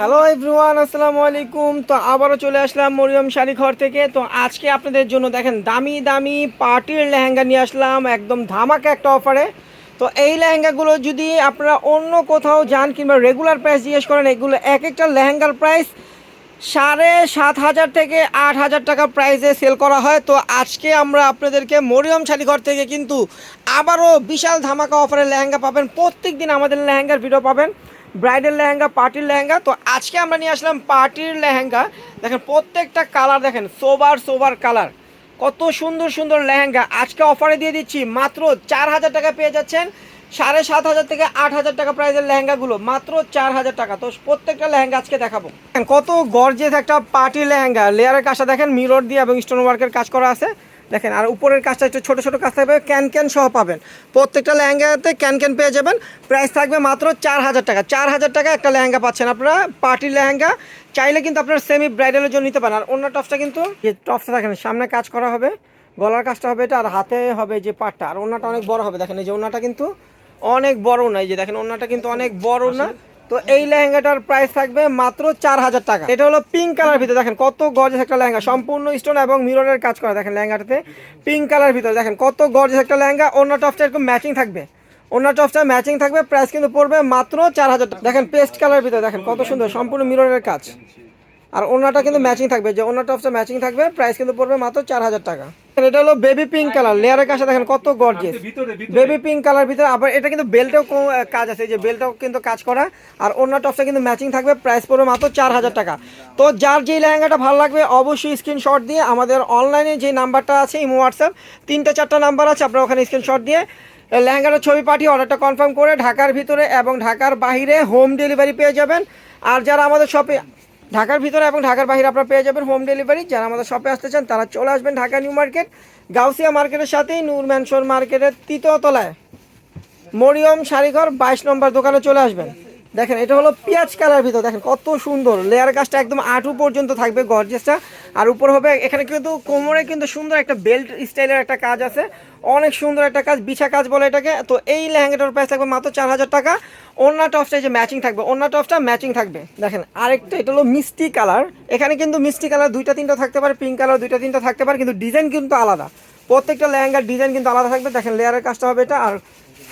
Hello everyone, আসসালামু আলাইকুম। তো আবারও চলে আসলাম মরিয়ম শাড়ি ঘর থেকে। তো আজকে আপনাদের জন্য দেখেন দামি দামি পার্টির লেহেঙ্গা নিয়ে আসলাম একদম ধামাকা একটা অফারে। তো এই লেহেঙ্গাগুলো যদি আপনারা অন্য কোথাও যান কিংবা রেগুলার প্রাইস জিজ্ঞেস করেন, এগুলো এক একটা লেহেঙ্গার প্রাইস 7,500 থেকে 8,000 টাকা প্রাইসে সেল করা হয়। তো আজকে আমরা আপনাদেরকে মরিয়ম শাড়িঘর থেকে কিন্তু আবারও বিশাল ধামাকা অফারের লেহেঙ্গা পাবেন। প্রত্যেক দিন আমাদের লেহেঙ্গার ভিডিও পাবেন, ব্রাইডাল লেহেঙ্গা, পার্টির লেহেঙ্গা। তো আজকে আমরা নিয়ে আসলাম পার্টির লেহেঙ্গা। দেখেন প্রত্যেকটা কালার দেখেন, সোবার সোবার কালার, কত সুন্দর সুন্দর লেহেঙ্গা আজকে অফারে দিয়ে দিচ্ছি। মাত্র 4,000 টাকা পেয়ে যাচ্ছেন। 7,500 থেকে 8,000 টাকা প্রাইসের লেহেঙ্গাগুলো মাত্র 4,000 টাকা। তো প্রত্যেকটা লেহেঙ্গা আজকে দেখাবো। কত গর্জিয়াস একটা পার্টি লেহেঙ্গা, লেয়ারের কাজটা দেখেন মিরর দিয়ে এবং স্টোন ওয়ার্কের কাজ করা আছে দেখেন। আর উপরের কাজটা একটু ছোটো ছোটো কাজ থাকবে, ক্যান ক্যান সহ পাবেন। প্রত্যেকটা লেহেঙ্গাতে ক্যান ক্যান পেয়ে যাবেন। প্রাইস থাকবে মাত্র 4,000 টাকা। 4,000 টাকা একটা লেহেঙ্গা পাচ্ছেন আপনারা, পার্টির লেহেঙ্গা। চাইলে কিন্তু আপনার সেমি ব্রাইডালের জন্য নিতে পারেন। আর অন্য টপসটা কিন্তু যে টপসটা দেখেন সামনে কাজ করা হবে, গলার কাজটা হবে এটা, আর হাতে হবে যে পাটটা, আর ওড়নাটা অনেক বড় হবে। দেখেন এই যে ওড়নাটা কিন্তু অনেক বড় না, এই যে দেখেন ওড়নাটা কিন্তু অনেক বড় না। তো এই লেহেঙ্গাটার প্রাইস থাকবে মাত্র 4,000 টাকা। এটা হলো পিঙ্ক কালার ভিতরে, দেখেন কত গর্জিয়াস একটা লেহেঙ্গা, সম্পূর্ণ স্টোন এবং মিররের কাজ করা। দেখেন লেহেঙ্গাটাতে পিঙ্ক কালার ভিতরে দেখেন কত গর্জিয়াস একটা লেহেঙ্গা। অন্য টপসটা এরকম ম্যাচিং থাকবে, অন্য টপসটা ম্যাচিং থাকবে। প্রাইস কিন্তু পড়বে মাত্র 4,000 টাকা। দেখেন পেস্ট কালার ভিতরে দেখেন কত সুন্দর, সম্পূর্ণ মিররের কাজ। আর ওনাটা কিন্তু ম্যাচিং থাকবে, যে ওনাটা টপসটা ম্যাচিং থাকবে। প্রাইস কিন্তু পড়বে মাত্র 4,000 টাকা। এটা হলো বেবি পিঙ্ক কালার, লেয়ারের কাছে দেখেন কত গর্জিয়াস, বেবি পিঙ্ক কালার ভিতরে। আবার এটা কিন্তু বেল্টেও কাজ আছে, যে বেল্টটাও কিন্তু কাজ করা। আর অন্য টপসটা কিন্তু ম্যাচিং থাকবে। প্রাইস পড়বে মাত্র 4,000 টাকা। তো যার যেই লেহেঙ্গাটা ভালো লাগবে অবশ্যই স্ক্রিনশট দিয়ে আমাদের অনলাইনে যে নাম্বারটা আছে, ইমো হোয়াটসঅ্যাপ 3-4টা নাম্বার আছে, আপনারা ওখানে স্ক্রিনশট দিয়ে লেহেঙ্গাটার ছবি পাঠিয়ে অর্ডারটা কনফার্ম করে ঢাকার ভিতরে এবং ঢাকার বাইরে হোম ডেলিভারি পেয়ে যাবেন। আর যারা আমাদের শপে ঢাকার ভিতরে এবং ঢাকার বাইরে আপনারা পেয়ে যাবেন হোম ডেলিভারি। যারা আমাদের শপে আসতে চান তারা চলে আসবেন ঢাকা নিউ মার্কেট, গাউসিয়া মার্কেটের সাথেই নূর ম্যানশন মার্কেটের 3য় তলায় মরিয়ম শাড়িঘর 22 নম্বর দোকানে চলে আসবেন। দেখেন এটা হলো পেঁয়াজ কালার ভিতর, দেখেন কত সুন্দর লেয়ার কাজটা একদম আঁটু পর্যন্ত থাকবে গর্জিয়াসটা। আর উপর হবে এখানে কিন্তু কোমরে কিন্তু সুন্দর একটা বেল্ট স্টাইলের একটা কাজ আছে, অনেক সুন্দর একটা কাজ, বিছা কাজ বলে এটাকে। তো এই লেহেঙ্গাটার প্রাইস থাকবে মাত্র 4,000 টাকা। ওড়না টপসটা যে ম্যাচিং থাকবে, ওড়না টপসটা ম্যাচিং থাকবে। দেখেন আরেকটা, এটা হলো মিষ্টি কালার। এখানে কিন্তু মিষ্টি কালার 2-3টা থাকতে পারে, পিঙ্ক কালার 2-3টা থাকতে পারে, কিন্তু ডিজাইন কিন্তু আলাদা। প্রত্যেকটা লেহেঙ্গার ডিজাইন কিন্তু আলাদা থাকবে। দেখেন লেয়ারের কাজটা হবে এটা, আর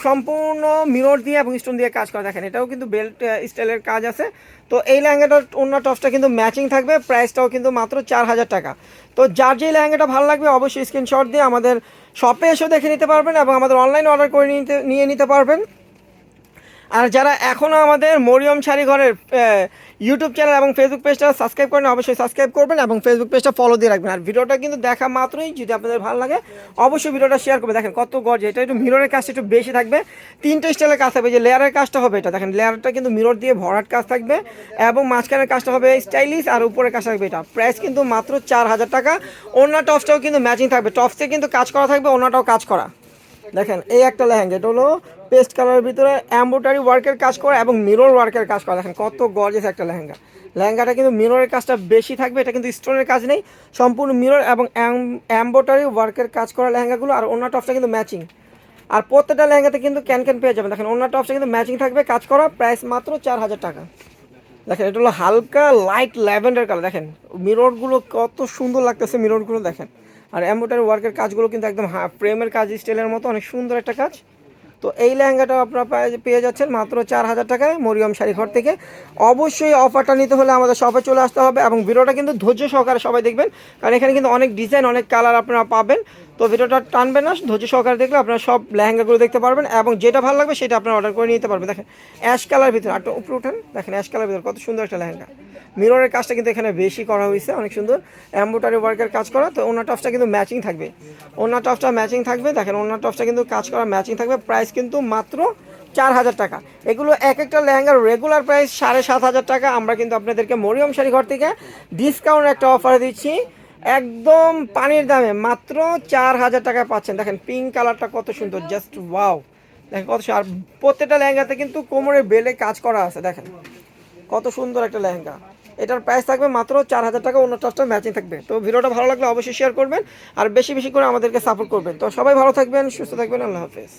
সম্পূর্ণ মিরর দিয়ে এবং স্টোন দিয়ে কাজ করা। দেখেন এটাও কিন্তু বেল্ট স্টাইলের কাজ আছে। তো এই লেহেঙ্গাটার অন্য টপসটা কিন্তু ম্যাচিং থাকবে। প্রাইসটাও কিন্তু মাত্র 4,000 টাকা। তো যার যেই লেহেঙ্গাটা ভালো লাগবে অবশ্যই স্ক্রিনশট দিয়ে আমাদের শপে এসেও দেখে নিতে পারবেন এবং আমাদের অনলাইন অর্ডার করে নিয়ে নিতে পারবেন। আর যারা এখনও আমাদের মরিয়ম শাড়িঘরের ইউটিউব চ্যানেল এবং ফেসবুক পেজটা সাবস্ক্রাইব করেন, অবশ্যই সাবস্ক্রাইব করবেন এবং ফেসবুক পেজটা ফলো দিয়ে রাখবেন। আর ভিডিওটা কিন্তু দেখা মাত্রই যদি আপনাদের ভালো লাগে অবশ্যই ভিডিওটা শেয়ার করবেন। দেখেন কত গর্জিয়াস, এটা একটু মিররের কাজটা একটু বেশি থাকবে, 3টে স্টাইলের কাজ থাকবে। যে লেয়ারের কাজটা হবে এটা দেখেন, লেয়ারটা কিন্তু মিরর দিয়ে ভরাট কাজ থাকবে এবং মাঝখানের কাজটা হবে স্টাইলিশ, আর উপরের কাজ থাকবে এটা। প্রাইস কিন্তু মাত্র 4,000 টাকা। ওড়না টপসটাও কিন্তু ম্যাচিং থাকবে, টপসে কিন্তু কাজ করা থাকবে, ওড়নাটাও কাজ করা। দেখেন এই একটা লেহেঙ্গা, এটা হলো পেস্ট কালারের ভিতরে এমব্রয়ডারি ওয়ার্কের কাজ করা এবং মিরর ওয়ার্কের কাজ করা। দেখেন কত গর্জিয়াস একটা লেহেঙ্গা। লেহেঙ্গাটা কিন্তু মিররের কাজটা বেশি থাকবে, এটা কিন্তু স্টোনের কাজ নেই, সম্পূর্ণ মিরর এবং এমব্রয়ডারি ওয়ার্কের কাজ করা লেহেঙ্গাগুলো। আর ওড়না টপসটা কিন্তু ম্যাচিং, আর প্রত্যেকটা লেহেঙ্গাতে কিন্তু ক্যান ক্যান পেয়ে যাবেন। দেখেন ওড়না টপসটা কিন্তু ম্যাচিং থাকবে, কাজ করা। প্রাইস মাত্র 4,000 টাকা। দেখেন এটা হলো হালকা লাইট ল্যাভেন্ডার কালার। দেখেন মিররগুলো কত সুন্দর লাগতেছে, মিররগুলো দেখেন। আর এমব্রয়ডারি ওয়ার্কের কাজগুলো কিন্তু একদম ফ্রেমের কাজ স্টাইলের মতো, অনেক সুন্দর একটা কাজ। তো এই লেহেঙ্গাটাও আপনারা পেয়ে যাচ্ছেন মাত্র 4,000 টাকায় মরিয়ম শাড়িঘর থেকে। অবশ্যই অফারটা নিতে হলে আমাদের শপে চলে আসতে হবে এবং ভিডিওটা কিন্তু ধৈর্য সহকারে সবাই দেখবেন, কারণ এখানে কিন্তু অনেক ডিজাইন, অনেক কালার আপনারা পাবেন। তো ভিডিওটা টানবেন না, ধৈর্য সহকারে দেখলে আপনারা সব লেহেঙ্গাগুলো দেখতে পারবেন এবং যেটা ভালো লাগবে সেটা আপনারা অর্ডার করে নিতে পারবেন। দেখেন অ্যাশ কালার ভিতরে, আর উপরে উঠেন, দেখেন অ্যাশ কালার ভিতরে কত সুন্দর একটা লেহেঙ্গা। মিররের কাজটা কিন্তু এখানে বেশি করা হয়েছে, অনেক সুন্দর এমব্রয়ডারি ওয়ার্কের কাজ করা। তো ওনার টপসটা কিন্তু ম্যাচিং থাকবে, ওনার টপসটা ম্যাচিং থাকবে। দেখেন ওনার টপসটা কিন্তু কাজ করা ম্যাচিং থাকবে। প্রাইস কিন্তু মাত্র 4,000 টাকা। এগুলো এক একটা লেহেঙ্গার রেগুলার প্রাইস 7,500 টাকা। আমরা কিন্তু আপনাদেরকে মরিয়ম শাড়িঘর থেকে ডিসকাউন্ট একটা অফার দিচ্ছি একদম পানির দামে, মাত্র 4,000 টাকায় পাচ্ছেন। দেখেন পিঙ্ক কালারটা কত সুন্দর, জাস্ট ওয়াও। দেখেন কত, আর প্রত্যেকটা লেহেঙ্গাতে কিন্তু কোমরে বেলে কাজ করা আছে। দেখেন কত সুন্দর একটা লেহেঙ্গা। এটার প্রাইস থাকবে মাত্র 4,000 টাকা, অন্য টপসটা ম্যাচিং থাকবে। তো ভিডিওটা ভালো লাগলে অবশ্যই শেয়ার করবেন আর বেশি বেশি করে আমাদেরকে সাপোর্ট করবেন। তো সবাই ভালো থাকবেন, সুস্থ থাকবেন, আল্লাহ হাফেজ।